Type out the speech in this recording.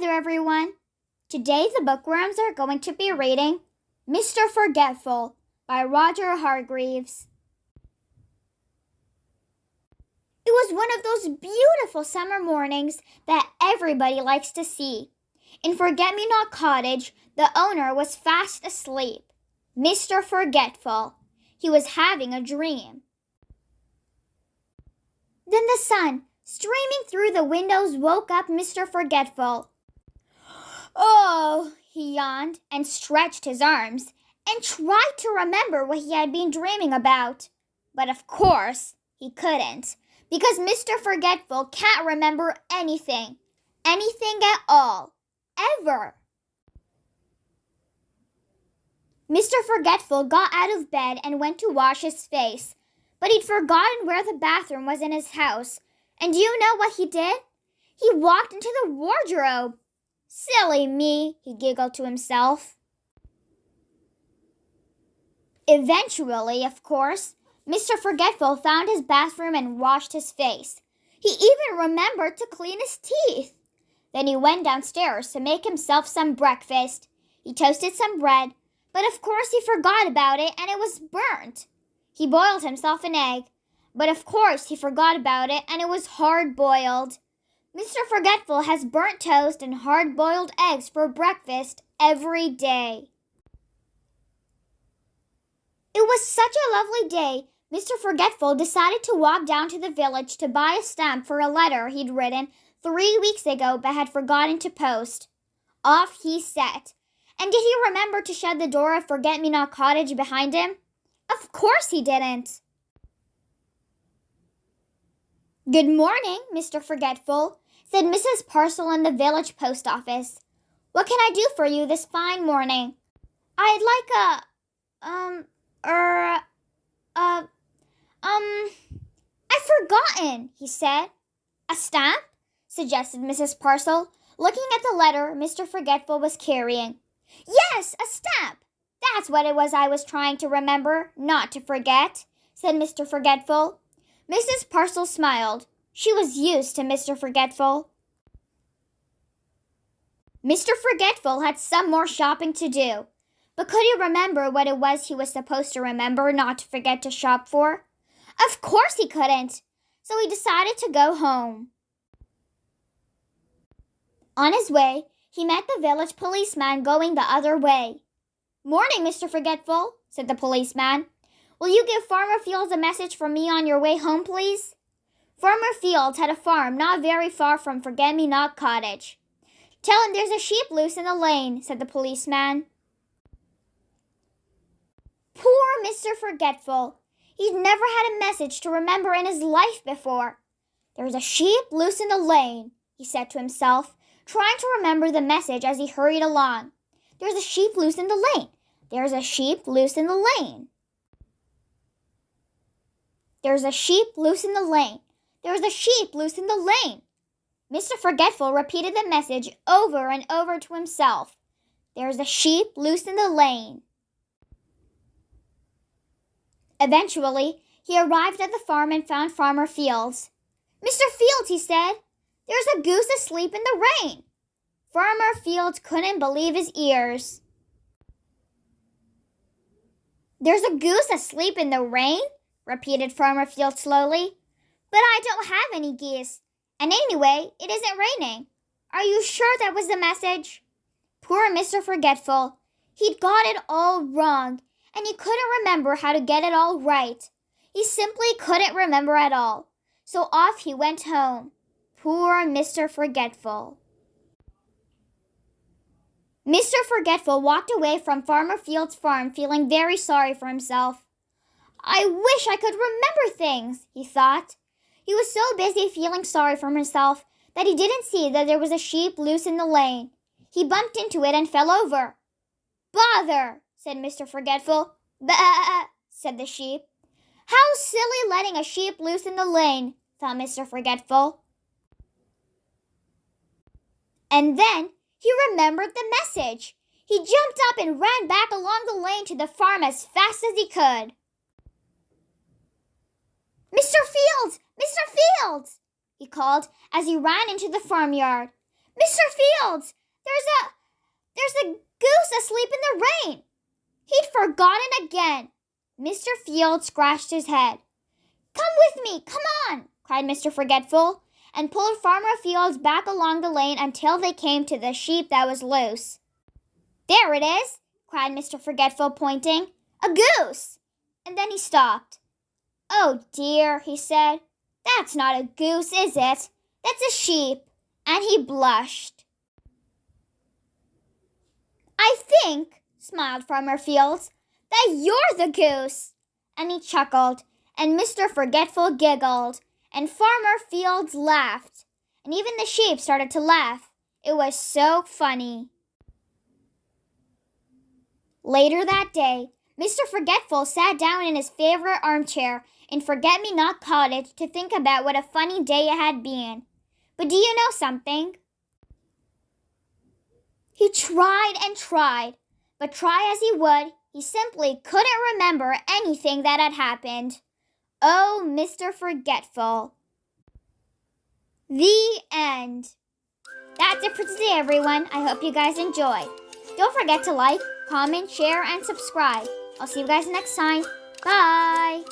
there, everyone. Today, the Bookworms are going to be reading Mr. Forgetful by Roger Hargreaves. It was one of those beautiful summer mornings that everybody likes to see. In Forget-Me-Not Cottage, the owner was fast asleep. Mr. Forgetful. He was having a dream. Then the sun, streaming through the windows, woke up Mr. Forgetful. "Oh," he yawned and stretched his arms and tried to remember what he had been dreaming about. But of course, he couldn't, because Mr. Forgetful can't remember anything at all, ever. Mr. Forgetful got out of bed and went to wash his face, but he'd forgotten where the bathroom was in his house. And do you know what he did? He walked into the wardrobe. "Silly me," he giggled to himself. Eventually, of course, Mr. Forgetful found his bathroom and washed his face. He even remembered to clean his teeth. Then he went downstairs to make himself some breakfast. He toasted some bread, but of course he forgot about it and it was burnt. He boiled himself an egg, but of course he forgot about it and it was hard-boiled. Mr. Forgetful has burnt toast and hard-boiled eggs for breakfast every day. It was such a lovely day, Mr. Forgetful decided to walk down to the village to buy a stamp for a letter he'd written 3 weeks ago but had forgotten to post. Off he set. And did he remember to shut the door of Forget-Me-Not Cottage behind him? Of course he didn't. "Good morning, Mr. Forgetful," said Mrs. Parcel in the village post office. "What can I do for you this fine morning?" "I'd like I've forgotten," he said. "A stamp?" suggested Mrs. Parcel, looking at the letter Mr. Forgetful was carrying. "Yes, a stamp. That's what it was I was trying to remember, not to forget," said Mr. Forgetful. Mrs. Parcel smiled. She was used to Mr. Forgetful. Mr. Forgetful had some more shopping to do, but could he remember what it was he was supposed to remember not to forget to shop for? Of course he couldn't, so he decided to go home. On his way, he met the village policeman going the other way. "Morning, Mr. Forgetful," said the policeman. "Will you give Farmer Fields a message from me on your way home, please?" Farmer Fields had a farm not very far from Forget-Me-Not Cottage. "Tell him there's a sheep loose in the lane," said the policeman. Poor Mr. Forgetful. He'd never had a message to remember in his life before. "There's a sheep loose in the lane," he said to himself, trying to remember the message as he hurried along. "There's a sheep loose in the lane. There's a sheep loose in the lane. There's a sheep loose in the lane. There's a sheep loose in the lane." Mr. Forgetful repeated the message over and over to himself. "There's a sheep loose in the lane." Eventually, he arrived at the farm and found Farmer Fields. "Mr. Fields," he said, "there's a goose asleep in the rain." Farmer Fields couldn't believe his ears. "There's a goose asleep in the rain?" repeated Farmer Fields slowly. "But I don't have any geese. And anyway, it isn't raining. Are you sure that was the message?" Poor Mr. Forgetful. He'd got it all wrong, and he couldn't remember how to get it all right. He simply couldn't remember at all. So off he went home. Poor Mr. Forgetful. Mr. Forgetful walked away from Farmer Fields' farm feeling very sorry for himself. "I wish I could remember things," he thought. He was so busy feeling sorry for himself that he didn't see that there was a sheep loose in the lane. He bumped into it and fell over. "Bother," said Mr. Forgetful. "Bah," said the sheep. "How silly letting a sheep loose in the lane," thought Mr. Forgetful. And then he remembered the message. He jumped up and ran back along the lane to the farm as fast as he could. "Mr. Fields! Mr. Fields!" he called as he ran into the farmyard. Mr. Fields, there's a goose asleep in the rain. He'd forgotten again. Mr. Fields scratched his head. Come with me, come on, cried Mr. Forgetful, and pulled Farmer Fields back along the lane until they came to the sheep that was loose. There it is, cried Mr. Forgetful, pointing. A goose! And then he stopped. Oh dear, he said. That's not a goose, is it? That's a sheep. And he blushed. I think, smiled Farmer Fields, that you're the goose. And he chuckled, and Mr. Forgetful giggled, and Farmer Fields laughed, and even the sheep started to laugh. It was so funny. Later that day, Mr. Forgetful sat down in his favorite armchair in Forget-Me-Not Cottage to think about what a funny day it had been. But do you know something? He tried and tried, but try as he would, he simply couldn't remember anything that had happened. Oh, Mr. Forgetful. The end. That's it for today, everyone. I hope you guys enjoyed. Don't forget to like, comment, share, and subscribe. I'll see you guys next time. Bye!